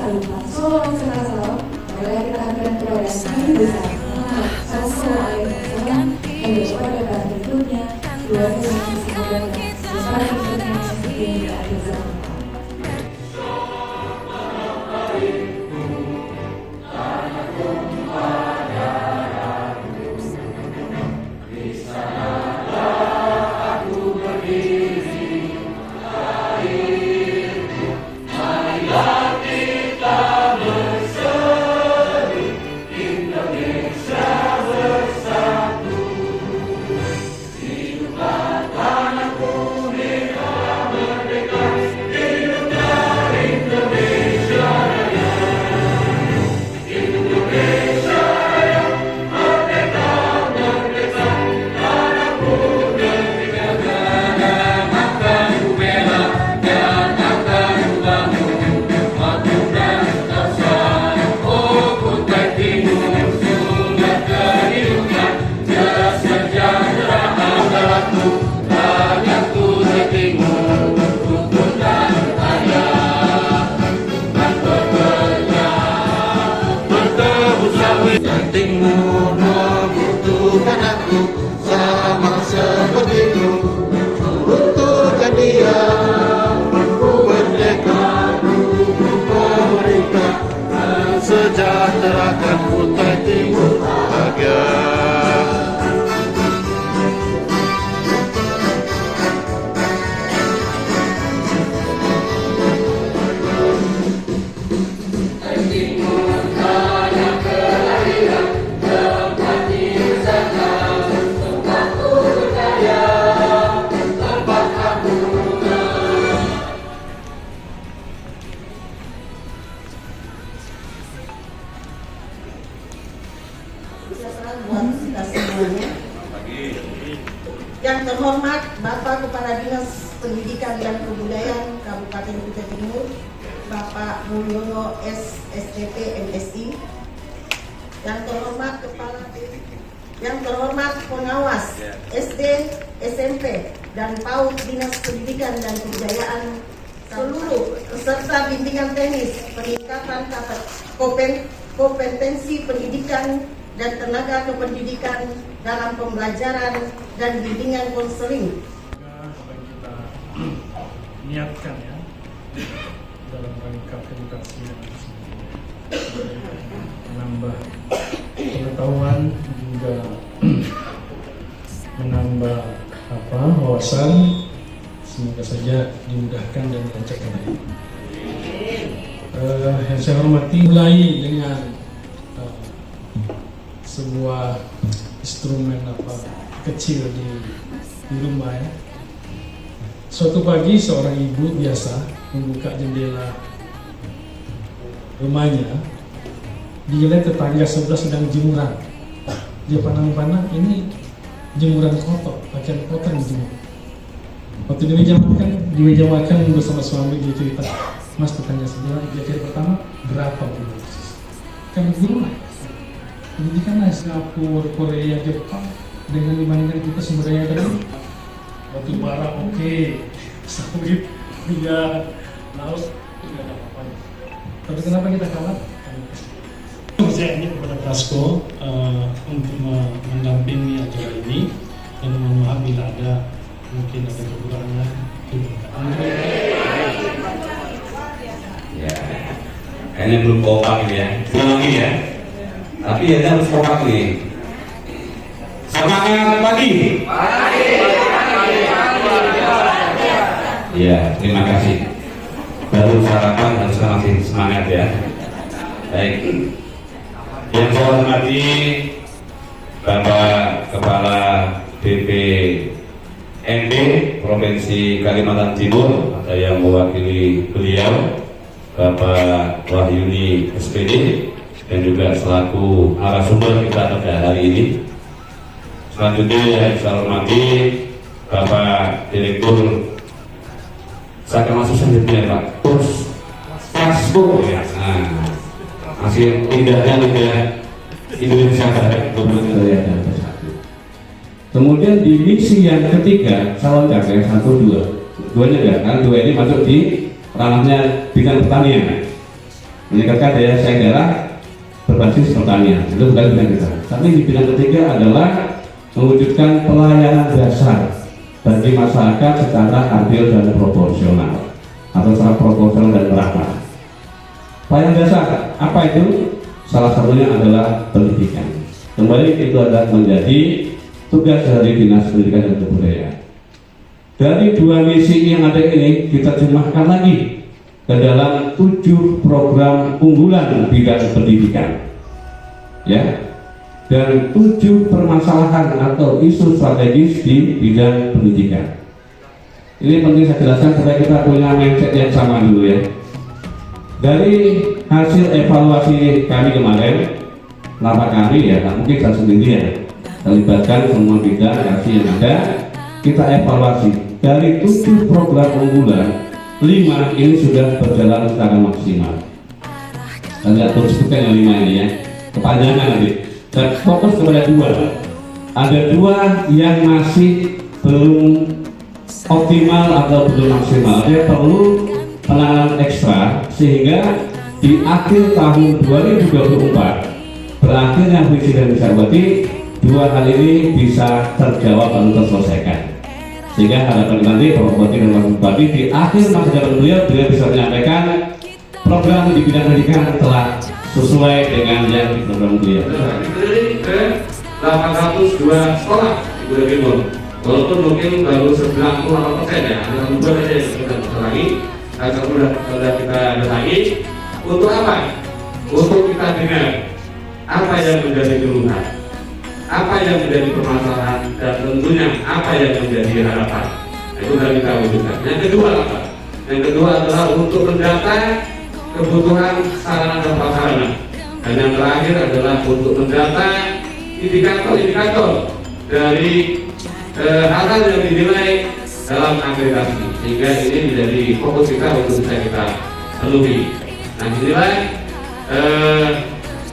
lupa. Shalom salam. Marilah kita hadirkan kepada Sang Besar. Sama-sama air bersama. Yang pada pada berikutnya. Dua yang semoga besar hidupnya di akhir zaman. Timur membutuhkan aku sama sepertimu, butuhkan dia mampu merdeka, pemerintah sejahterakan Kutai Timur bahagia. Buat kita semuanya. Yang terhormat Bapak Kepala Dinas Pendidikan dan Kebudayaan Kabupaten Kutai Timur, Bapak Mulyono SSTP MSI. Yang terhormat yang terhormat pengawas SD, SMP dan PAUD Dinas Pendidikan dan Kebudayaan, seluruh peserta bimbingan teknis peningkatan kompetensi pendidikan dan tenaga kependidikan dalam pembelajaran dan bimbingan konseling. Apa yang kita niatkan ya dalam rangka edukasi yang menambah pengetahuan juga menambah wawasan, semoga saja dimudahkan dan dilancarkan. Yang saya hormati, mulai dengan sebuah instrumen kecil di rumah ya. Suatu pagi seorang ibu biasa membuka jendela rumahnya, dilihat tetangga sebelah sedang jemuran. Dia pandang-pandang, ini jemuran kotor, pakaian kotor yang dijemur. Waktu di meja makan bersama suami, dia cerita, Mas, tetangga sebelah di hari pertama berapa bulan? Kan di rumah. Pendidikan Singapura, Korea, Jepang dengan dibandingkan kita sumber daya tadi, batu bara oke, sawit, minyak, laut tidak ada apa-apa. Tapi kenapa kita kalah? Saya ingin kepada Prasko untuk mendampingi acara ini dan mohon maaf bila ada mungkin ada kekurangan. Ya, kayaknya belum kompak ya, lagi ya. Tapi ya harus kompak nih. Semangat pagi. Ya, terima kasih. Baru sarapan harus makin semangat ya. Baik. Yang saya hormati Bapak Kepala BPND Provinsi Kalimantan Timur, ada yang mewakili beliau, Bapak Wahyuni SPD, dan juga selaku narasumber kita pada hari ini. Selanjutnya yang saya hormati Bapak Direktur, saya akan masuk selanjutnya Pak Prasko ya. Masih indahnya negara Indonesia terhadap kebudayaan dan bersatu. Kemudian di misi yang ketiga, calon capres 1, 2 duanya enggak, kan 2 ini masuk di ranahnya bidang pertanian. meningkatkan daya saing daerah berbasis pertanian, itu bukan bidang kita. Tapi di bidang ketiga adalah mewujudkan pelayanan dasar bagi masyarakat secara adil dan proporsional atau secara proporsional dan merata. Pelayanan dasar apa itu? Salah satunya adalah pendidikan. Kembali itu adalah menjadi tugas dari Dinas Pendidikan dan Kebudayaan. Dari dua misi yang ada ini kita terjemahkan lagi ke dalam 7 program unggulan bidang pendidikan, ya, dan 7 permasalahan atau isu strategis di bidang pendidikan. Ini penting saya jelaskan supaya kita punya mindset yang sama dulu ya. Dari hasil evaluasi kami kemarin, lama kami ya, mungkin saya sendiri ya, terlibatkan semua bidang kasih yang ada, kita evaluasi dari 7 program unggulan, 5 ini sudah berjalan secara maksimal. Saya lihat sebutkan yang 5 ini ya, kepanjangan nanti. Dan fokus kepada 2. Ada 2 yang masih belum optimal atau belum maksimal. Dia perlu penanganan ekstra sehingga di akhir tahun 2024 berakhirnya visi dan misi berarti 2 hal ini bisa terjawab atau terselesaikan. Sehingga harapan nanti Bapak Bupati dan Wakil Bupati di akhir masa jabatan beliau bisa menyampaikan program di bidang pendidikan telah sesuai dengan yang di program beliau. Ini ke 802 sekolah di Kuda Timur. Walaupun mungkin baru 98% ya, ada 2 saja yang kita lagi. Sudah kita lagi. Untuk apa? Untuk kita dengar apa yang menjadi keluhan, apa yang menjadi permasalahan, dan tentunya apa yang menjadi harapan. Itu sudah kita wujudkan. Yang kedua apa? Yang kedua adalah untuk mendata kebutuhan sarana dan prasarana. Dan yang terakhir adalah untuk mendata indikator-indikator dari hal-hal yang dinilai dalam akreditasi, sehingga ini menjadi fokus kita untuk bisa kita penuhi. Nah, inilah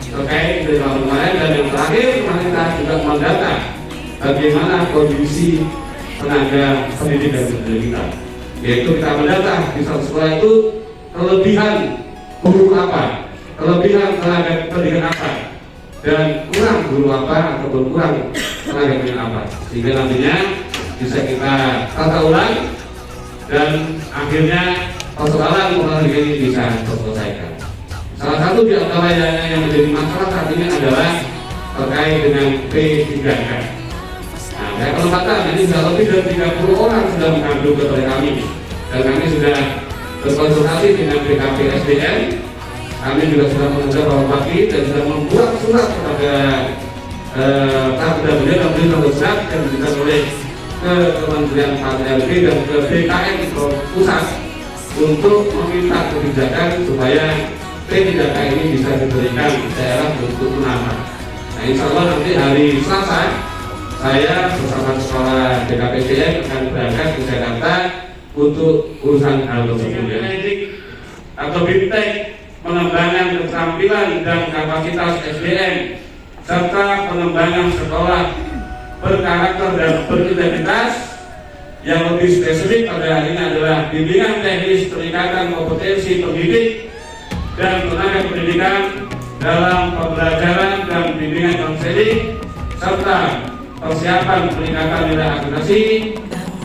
terkait dengan kemarin, dan yang terakhir kita juga mendata bagaimana kondisi tenaga pendidik dan pendidik kita, yaitu kita mendata di satu sekolah itu kelebihan guru apa, kelebihan tenaga pendidikan apa, dan kurang guru apa ataupun kurang tenaga pendidikan apa, sehingga nantinya bisa kita tata ulang dan akhirnya persoalan ini bisa terselesaikan. Salah satu di antara yang menjadi masalah saat ini adalah terkait dengan P3K. Nah, saya penempatan ini sudah lebih dari 30 orang sudah mengadu kepada kami, dan kami sudah berkonsultasi dengan BKP SDM. Kami juga sudah mengajar Bapak Bupati dan sudah membuat surat kepada beliau dan beliau surat yang diberikan oleh ke Kementerian PANRB dan ke BKN pusat untuk meminta kebijakan supaya P3K ini bisa diberikan daerah untuk menambah. Nah, insya Allah nanti hari Selasa saya bersama sekolah BKPSDM akan berangkat ke Jakarta untuk urusan hal tersebut. Atau BIMTEK, pengembangan keterampilan dan kapasitas SDM serta pengembangan sekolah berkarakter dan berintegritas. Yang lebih spesifik pada hari ini adalah bimbingan teknis peningkatan kompetensi pendidik dan tenaga pendidikan dalam pembelajaran dan bimbingan konseling serta persiapan peningkatan nilai akreditasi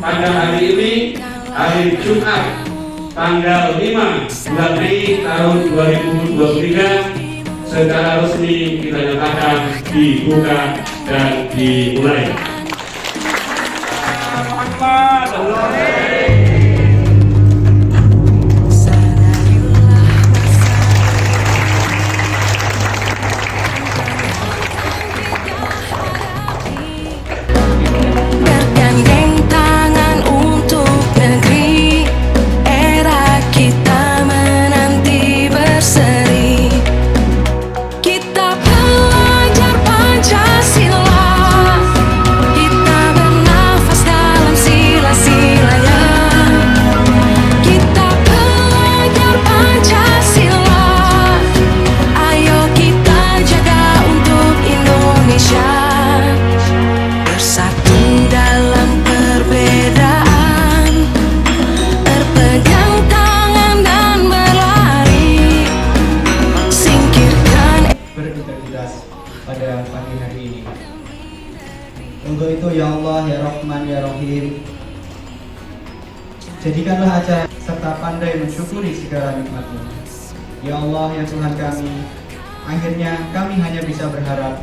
pada hari ini, hari Jumat tanggal 5 bulan Mei tahun 2023 secara resmi kita nyatakan dibuka dan dimulai. Bergandeng tangan untuk negeri, era kita menanti berseri. Kita belajar Pancasila, kita bernafas dalam sila-silanya. Kita belajar Pancasila, ayo kita jaga untuk Indonesia. Bersatu dalam Allah ya Rahman ya Rahim. Jadikanlah acara serta pandai mensyukuri segala nikmat-Mu. Ya Allah ya Tuhan kami, akhirnya kami hanya bisa berharap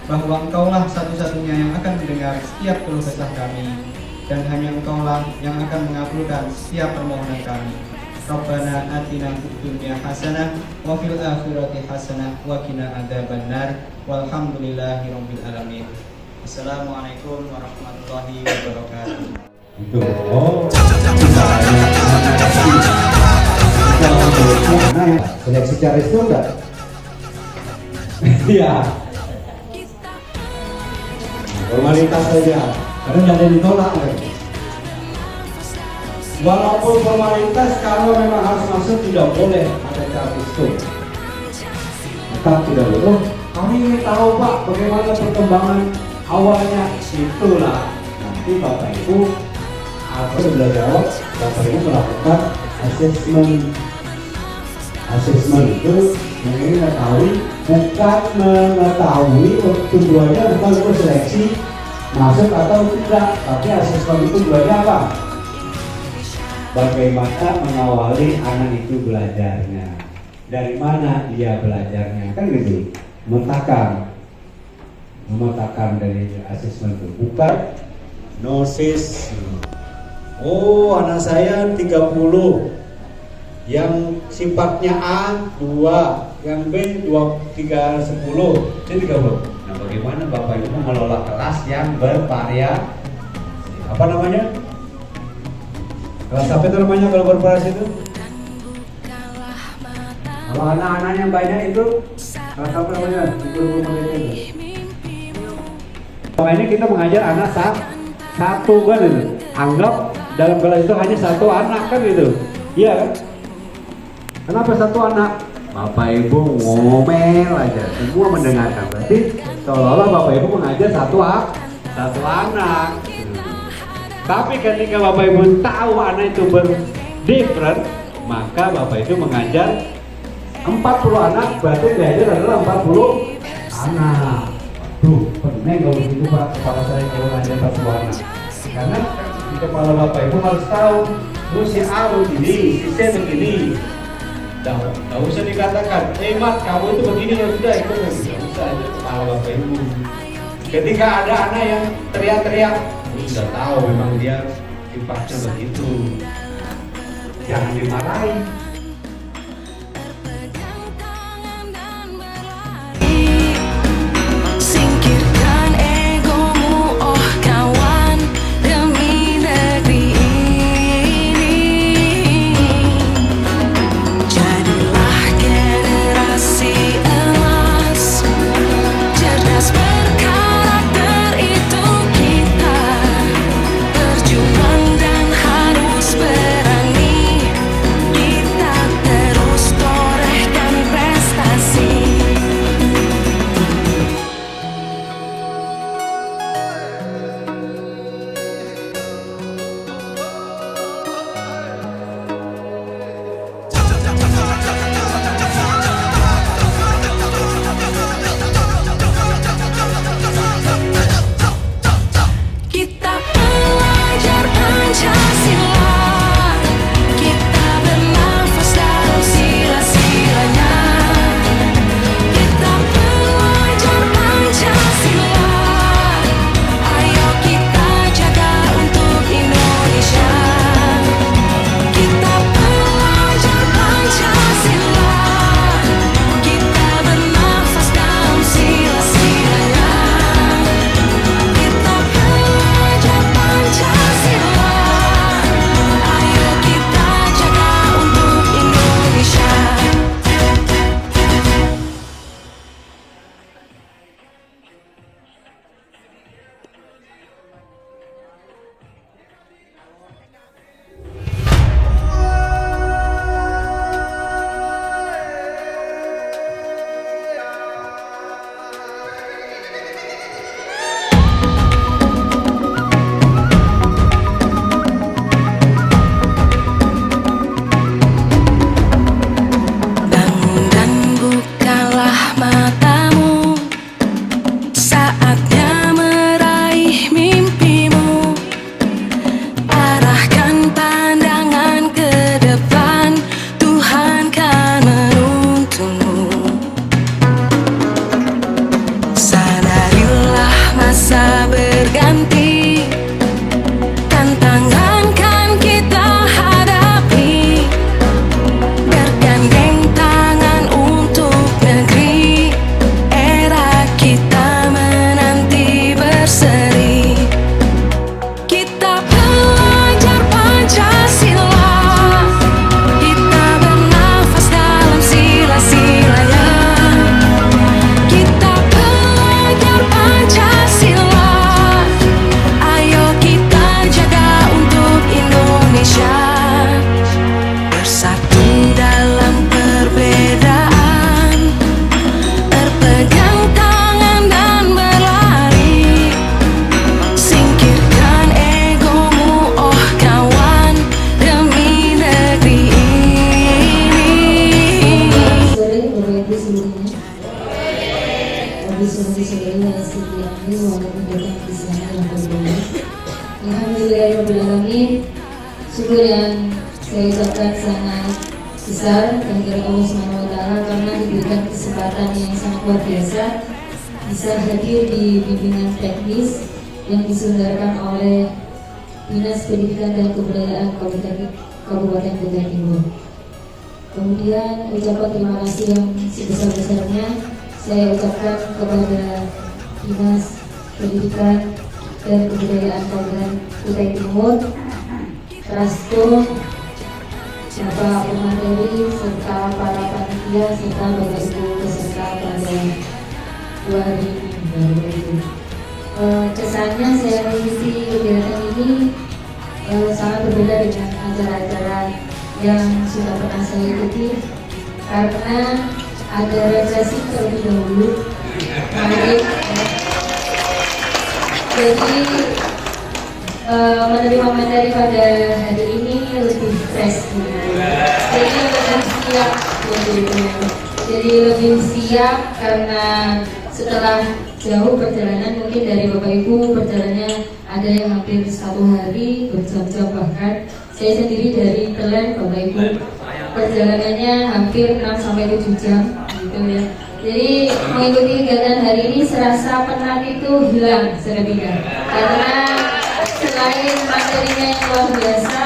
bahwa Engkaulah satu-satunya yang akan mendengar setiap keluh kesah kami, dan hanya Engkaulah yang akan mengabulkan setiap permohonan kami. Rabbana atina fid dunya hasanah wa fil akhirati hasanah wa qina adzabannar. Walhamdulillahirabbil alamin. Assalamualaikum warahmatullahi wabarakatuh. Seleksi secara itu enggak? Iya. Formalitas saja, karena tidak ada yang ditolak. Walaupun formalitas, kalau memang harus masuk tidak boleh ada cara itu. Tetap tidak boleh. Kami ingin tahu Pak, bagaimana perkembangan awalnya. Itulah nanti Bapak Ibu atau sudah jawab, Bapak Ibu melakukan asesmen itu mengetahui, bukan mengetahui tujuannya bukan untuk seleksi masuk atau tidak, tapi asesmen itu tujuannya apa? Bagaimana mengawali anak itu belajarnya, dari mana dia belajarnya, kan gitu. Memetakan dari asesmen itu, bukan nosis. Oh, anak saya 30, yang sifatnya A 2, yang B 2, 3, 10, jadi 30. Nah, bagaimana Bapak Ibu mengelola kelas yang bervariasi? Apa namanya? Kelas apa itu namanya kalau bervariasi itu? Kalau anak-anaknya banyak itu kelas apa namanya? Itu. Ini kita mengajar anak satu kan itu. Anggap dalam kelas itu hanya satu anak kan itu. Iya kan? Kenapa satu anak? Bapak Ibu ngomel aja, semua mendengarkan. Berarti seolah-olah Bapak Ibu mengajar satu anak. Tapi ketika Bapak Ibu tahu anak itu berdifferent, maka Bapak Ibu mengajar 40 anak, berarti belajar adalah 40 anak. Tuh, pening kalau begitu Pak, kepala saya kalau mengajar 40 anak. Karena di kepala Bapak Ibu harus tahu, si A begini, si C begini. Tidak usah dikatakan, Mat kamu itu begini ya sudah ikut. Tidak usah, itu kepala Bapak Ibu. Ketika ada anak yang teriak-teriak, sudah tahu memang dia sifatnya begitu. Jangan dimarahi. Singkirkan egomu, oh kawan, demi negeri ini. Jadilah generasi emas, cerdas berkarakter itu kita. Berjuang dan harus berani kita. Alhamdulillahirobbilalamin. Syukur yang saya ucapkan sangat besar dari Allah Subhanahu wa Ta'ala karena diberikan kesempatan yang sangat luar biasa bisa hadir di bimbingan teknis yang diselenggarakan oleh Dinas Pendidikan dan Kebudayaan Kabupaten Kutai Timur. Kemudian ucapan terima kasih yang sebesar-besarnya saya ucapkan kepada Dinas Pendidikan dan Kebudayaan Kabupaten Kutai Timur, Rasto, Bapak pemateri, serta para panitia, serta Bapak Ibu peserta pada 2 hari ini. Kesannya saya mengikuti kegiatan ini sangat berbeda dengan acara-acara yang sudah pernah saya ikuti karena ada refleksi terlebih dahulu. Jadi menerima materi pada hari ini lebih fresh, jadi lebih siap, jadi lebih siap karena setelah jauh perjalanan, mungkin dari Bapak Ibu perjalanannya ada yang hampir 1 hari, berjam-jam bahkan. Saya sendiri dari Telen, Bapak Ibu perjalanannya hampir 6-7 jam gitu ya. Jadi mengikuti kegiatan hari ini serasa penat itu hilang seketika karena selain materinya yang luar biasa,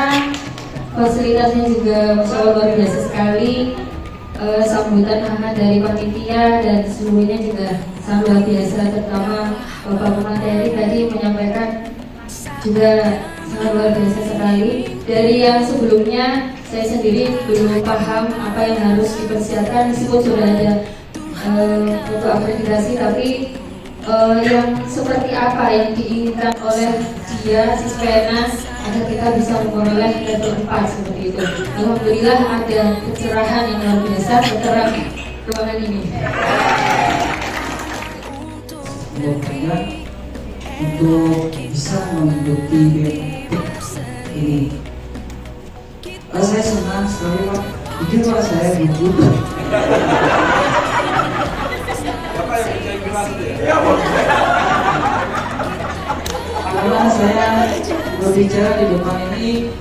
fasilitasnya juga Masya Allah luar biasa sekali. Sambutan hangat dari panitia dan seluruhnya juga sangat luar biasa, terutama Bapak pemateri tadi menyampaikan juga sangat luar biasa sekali. Dari yang sebelumnya saya sendiri belum paham apa yang harus dipersiapkan, meskipun sudah ada untuk akreditasi, tapi yang seperti apa yang diinginkan oleh dia si PNS agar kita bisa memperoleh level 4 seperti itu. Alhamdulillah ada pencerahan yang luar biasa setelah ruangan ini. Semoga untuk bisa menduduki ini. Saya senang sekali Pak. Jujur Pak, saya gugup. Karena saya berbicara di depan ini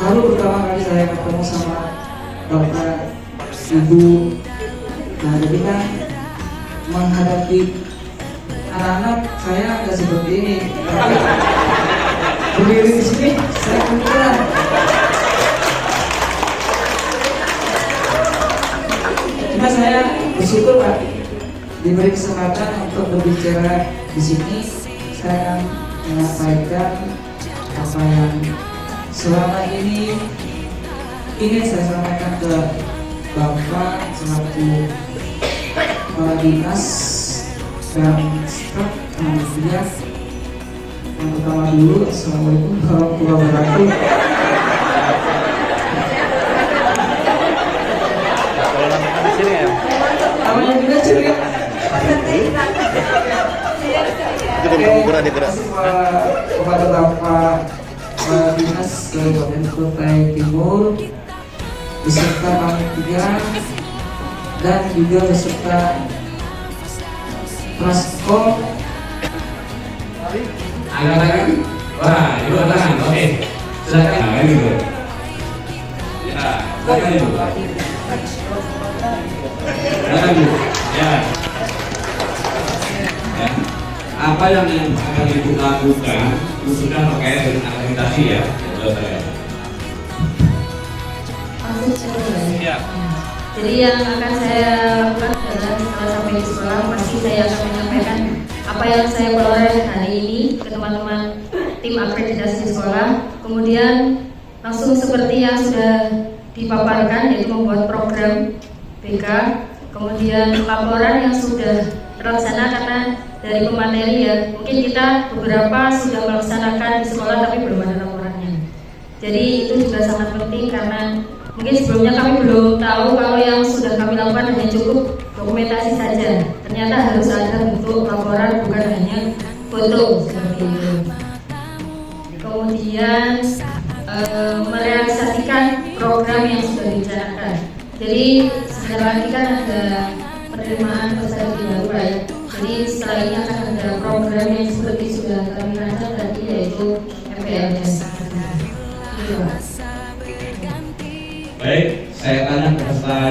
baru pertama kali saya ketemu sama Bapak Ibu. Nah, jadi kan menghadapi anak-anak saya nggak seperti ini. Berdiri di sini saya kepikiran. Cuma saya bersyukur Pak diberi kesempatan untuk berbicara di sini. Saya akan menyampaikan apa yang selama ini ingin saya sampaikan ke Bapak selaku kepala dinas dan staf panitia. Yang pertama dulu, Assalamualaikum warahmatullahi wabarakatuh. Awalnya juga cerita. Kepada Bapak Dinas Kabupaten Kutai Timur beserta panitia dan juga beserta Prasko. Angkat wah, ibu tangan, oke. Silakan. Nah, ini dulu. Ya, silakan ibu. Silakan ibu. Ya. Apa yang akan ibu lakukan khususnya terkait dengan akreditasi ya, menurut saya. Ya. Jadi yang akan saya lakukan adalah setelah sampai di sekolah pasti saya akan menyampaikan apa yang saya peroleh hari ini ke teman-teman tim akreditasi di sekolah. Kemudian langsung seperti yang sudah dipaparkan, yaitu membuat program BK. Kemudian laporan yang sudah terlaksana karena dari pemateri ya, mungkin kita beberapa sudah melaksanakan di sekolah tapi belum ada laporannya. Jadi itu juga sangat penting karena mungkin sebelumnya kami belum tahu kalau yang sudah kami lakukan hanya cukup dokumentasi saja. Ternyata harus ada bentuk laporan, bukan hanya foto seperti itu. Kemudian merealisasikan program yang sudah direncanakan. Jadi sebentar lagi kan ada penerimaan peserta baru ya. Jadi setelah ini akan ada program yang seperti sudah kami rancang tadi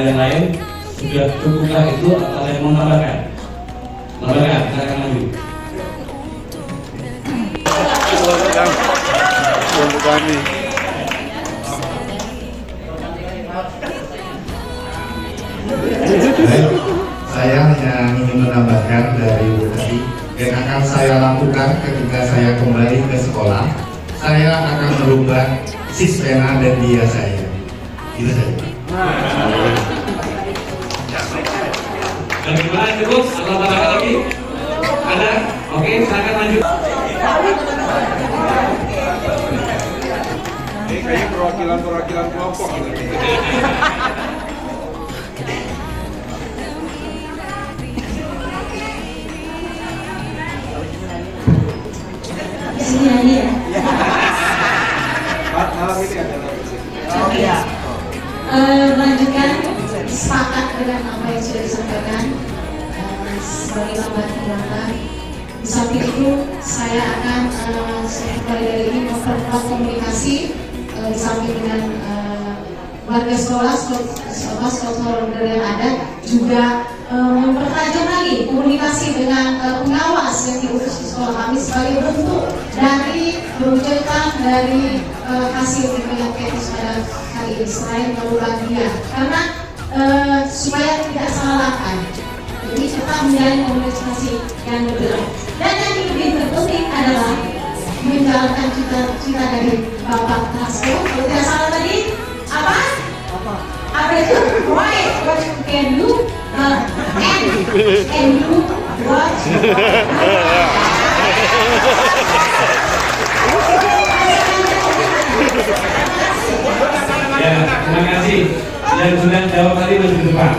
yang lain sudah cukupkah itu atau ada yang mau menambahkan? Menambahkan, silakan maju. Saya hanya ingin menambahkan dari Bu tadi yang akan saya lakukan ketika saya kembali ke sekolah. Saya akan merubah sis pena dan dia saya. Itu saja. Dan gimana cukup? Atau tambahkan lagi? Ada? Oke, silakan lanjut. Ini kayak perwakilan kelompok gitu. Sini nyanyi ya. Malam ini ada Melanjutkan sepakat dengan apa yang sudah disampaikan sebagai tambahan penguatan. Di samping itu saya akan kembali dari ini memperkuat komunikasi di samping dengan warga sekolah, stakeholder yang ada, juga mempertajam lagi komunikasi dengan pengawas yang diurus di sekolah kami sebagai bentuk dari mewujudkan dari hasil yang etis pada kali ini selain melakukan dia, karena supaya tidak salah langkah. Jadi tetap menjalin komunikasi yang benar. Dan yang lebih terpenting adalah menjalankan cita-cita dari Bapak Hasto. Kalau tidak salah tadi apa? Apa itu? Right, what you can do, and do what you Ya, terima kasih. Yang sudah jawab tadi maju ke depan.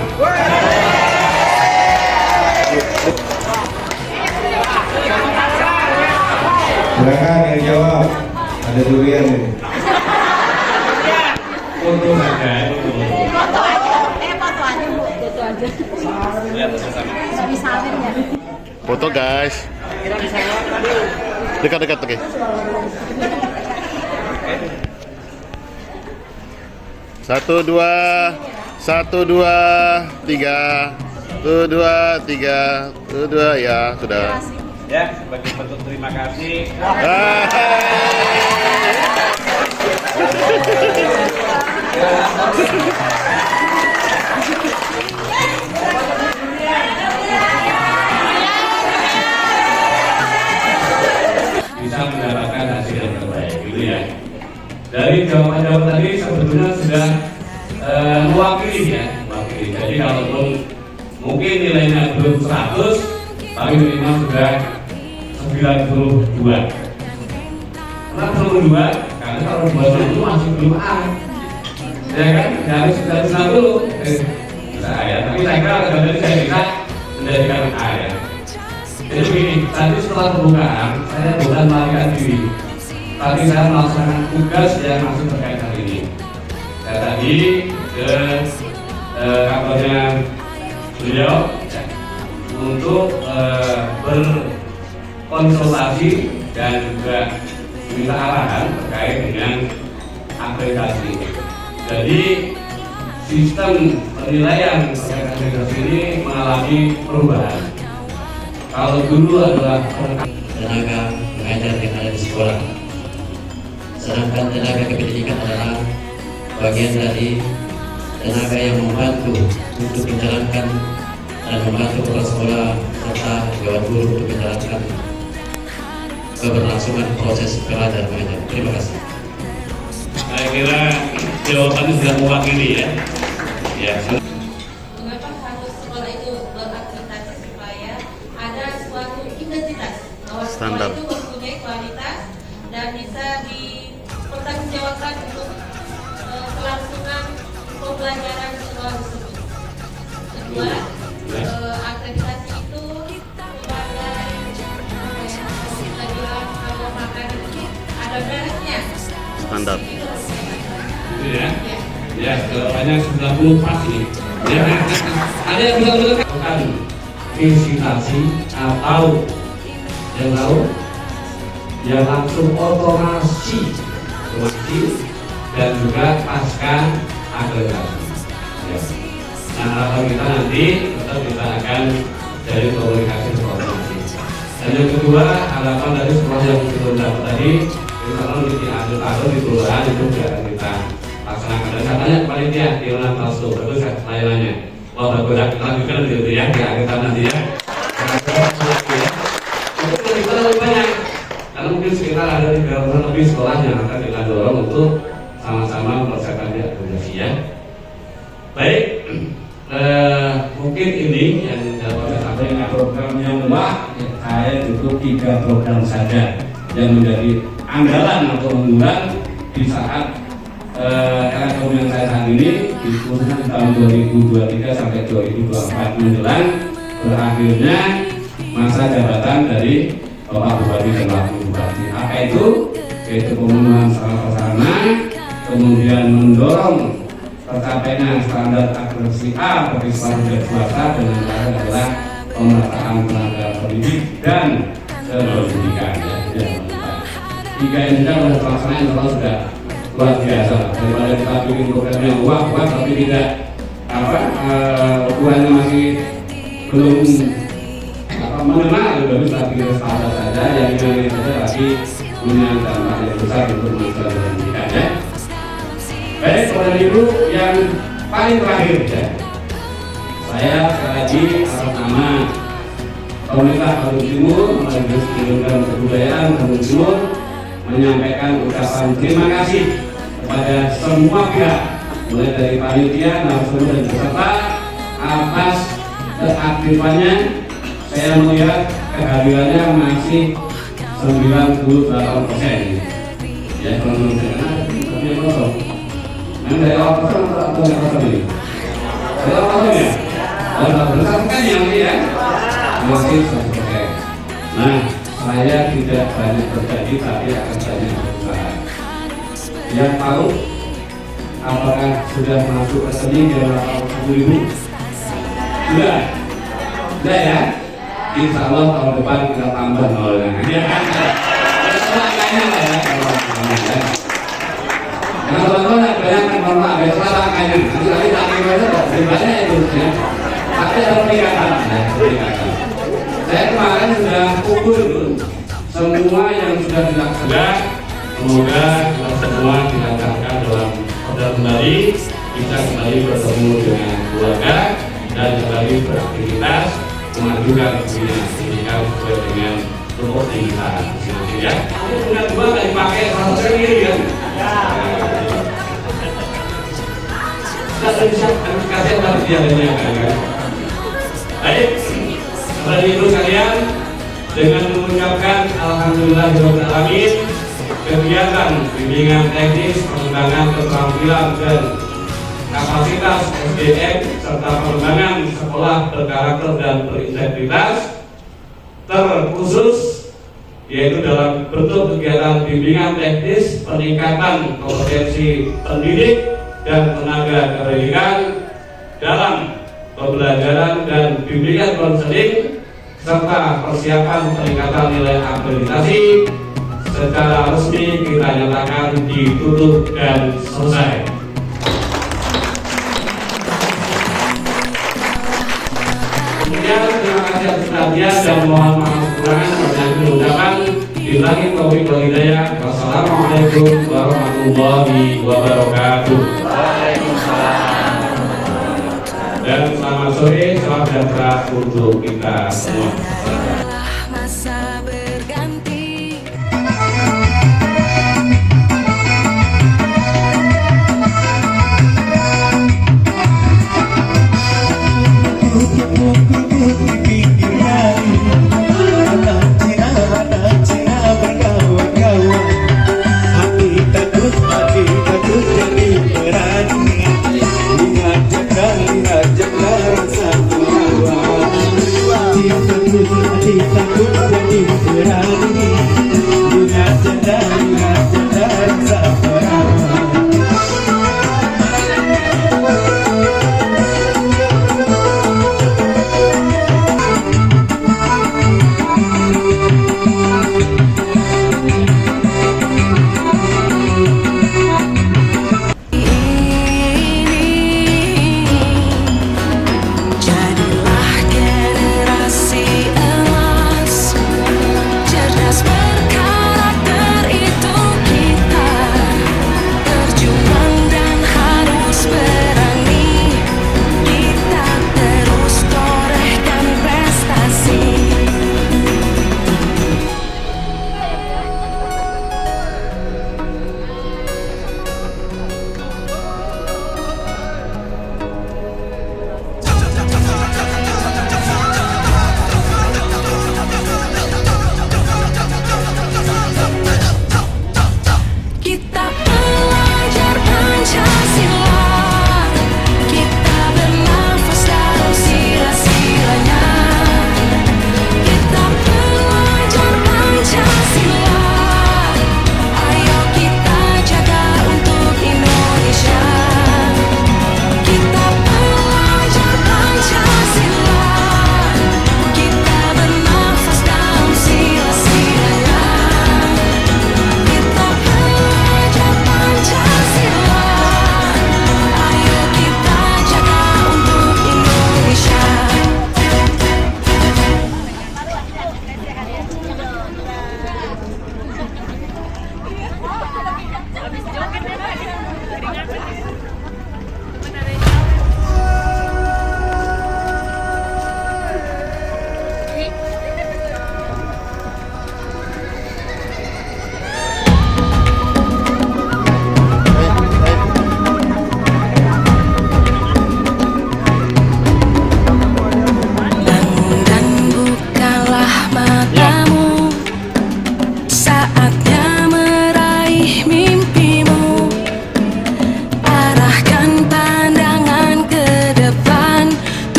Silakan yang jawab. Ada durian ini. Foto saja. Foto guys. Dekat-dekat oke. Satu dua, tiga, ya sudah. Ya, sebagai bentuk terima kasih. Bisa mendapatkan hasil yang terbaik, gitu ya. Dari jawaban-jawaban tadi sebetulnya sudah mewakili ya, mewakili. Jadi kalaupun mungkin nilainya belum 100, tapi minimal sudah 92. Kenapa 92? Karena kalau 2 itu masih belum A. Ya kan? Dari 90. Nah ya, tapi saya kira dari saya bisa menjadikan A ya. Jadi begini, tadi setelah pembukaan, saya bukan melarikan diri, tapi saya melaksanakan tugas yang masih terkait hal ini. Saya tadi ke kantornya beliau ya, untuk berkonsultasi dan juga minta arahan terkait dengan akreditasi. Jadi sistem penilaian terkait akreditasi ini mengalami perubahan. Kalau dulu adalah tenaga pengajar yang ada di sekolah, sedangkan tenaga kependidikan adalah bagian dari tenaga yang membantu untuk menjalankan dan membantu kepala sekolah serta dewan guru untuk menjalankan keberlangsungan proses belajar mengajar. Terima kasih. Saya kira jawabannya sudah mewakili ya. Ya. Mengapa harus sekolah itu berakreditasi supaya ada suatu identitas bahwa sekolah itu mempunyai kualitas dan bisa dipertanggungjawabkan untuk kelangsungan pembelajaran sekolah tersebut. Kedua, akreditasi itu sebagai kita bilang kalau makan itu ada mereknya. Standar. Itu ya. Ya, jawabannya 90 pasti. Ya, ada yang betul-betul bukan visitasi atau yang tahu yang langsung otomasi dan juga pasca akreditasi. Ya. Nah, harapan kita nanti tetap kita akan dari komunikasi koordinasi. Dan yang kedua, harapan dari sekolah yang kita dapat tadi, misalnya di kelurahan itu juga akan kita laksanakan. Dan saya tanya panitia di Ulang Palsu, bagus ya layanannya. Wah, bagus, kita lanjutkan gitu ya, di akhir tahun nanti ya. Itu kita lebih banyak, karena mungkin sekitar ada 300 lebih sekolah yang akan kita dorong untuk sama-sama mempersiapkan di akomodasi ya. Baik, mungkin ini yang dapat saya sampaikan. Program yang wah, saya cukup 3 program saja yang menjadi andalan atau unggulan di saat era yang saya saat ini, khususnya di tahun 2023 sampai 2024 menjelang berakhirnya masa jabatan dari Bapak Bupati dan Wakil Bupati. Apa itu? Yaitu pemenuhan sarana, kemudian mendorong tercapainya standar akreditasi A bagi sekolah swasta dengan cara adalah pemerataan tenaga pendidik dan pendidikan. Tiga ini sudah terlaksana, insya Allah sudah luar biasa. Daripada kita bikin program yang wah tapi tidak ukurannya masih belum mengenal, lebih bagus lagi standar saja yang ini saja lagi punya dampak yang besar untuk masalah pendidikan ya. Baik, Bapak Ibu, yang paling terakhir ya, saya sekali lagi atas nama pemerintah Bandung Timur, Majelis Pendidikan dan Kebudayaan Bandung Timur menyampaikan ucapan terima kasih kepada semua pihak, mulai dari panitia, narasumber dan peserta atas keaktifannya. Saya melihat kehadirannya masih 98%. Ya, teman-teman kosong. Yang dari awal kosong atau yang kosong ini? Dari awal kosong ya? Kalau besar kan yang ini ya? Masih 100%. Nah, saya tidak banyak berjanji, tapi akan banyak berusaha. Yang tahu apakah sudah masuk ke sini di 810.000? Sudah? Sudah ya? Insya Allah tahun depan kita tambah nolnya. Ya kan? Angkanya ya, kalau teman-teman bayangkan normal, besok angkanya. Nanti tak kira kok banyak itu ya. Tapi ada peningkatan. Saya kemarin sudah ukur semua yang sudah dilaksanakan. Semoga kita semua dilancarkan dalam order kembali, bisa kembali bertemu dengan keluarga dan kembali beraktivitas, memajukan dunia pendidikan sesuai dengan proporsi kita masing-masing ya. Ini punya dua nggak dipakai, salah sendiri kan? Kita bisa kasih apa dia kan? Baik, Bapak Ibu sekalian, dengan mengucapkan alhamdulillahirobbilalamin, kegiatan bimbingan teknis, pengembangan keterampilan dan kapasitas SDM serta pengembangan sekolah berkarakter dan berintegritas terkhusus yaitu dalam bentuk kegiatan bimbingan teknis, peningkatan kompetensi pendidik dan tenaga kependidikan dalam pembelajaran dan bimbingan konseling serta persiapan peningkatan nilai akreditasi secara resmi kita nyatakan ditutup dan selesai. Kemudian terima kasih atas perhatian dan mohon maaf kekurangan dan ucapan. Billahi taufiq wal hidayah. Wassalamualaikum warahmatullahi wabarakatuh. Dan selamat sore, salam sejahtera untuk kita semua.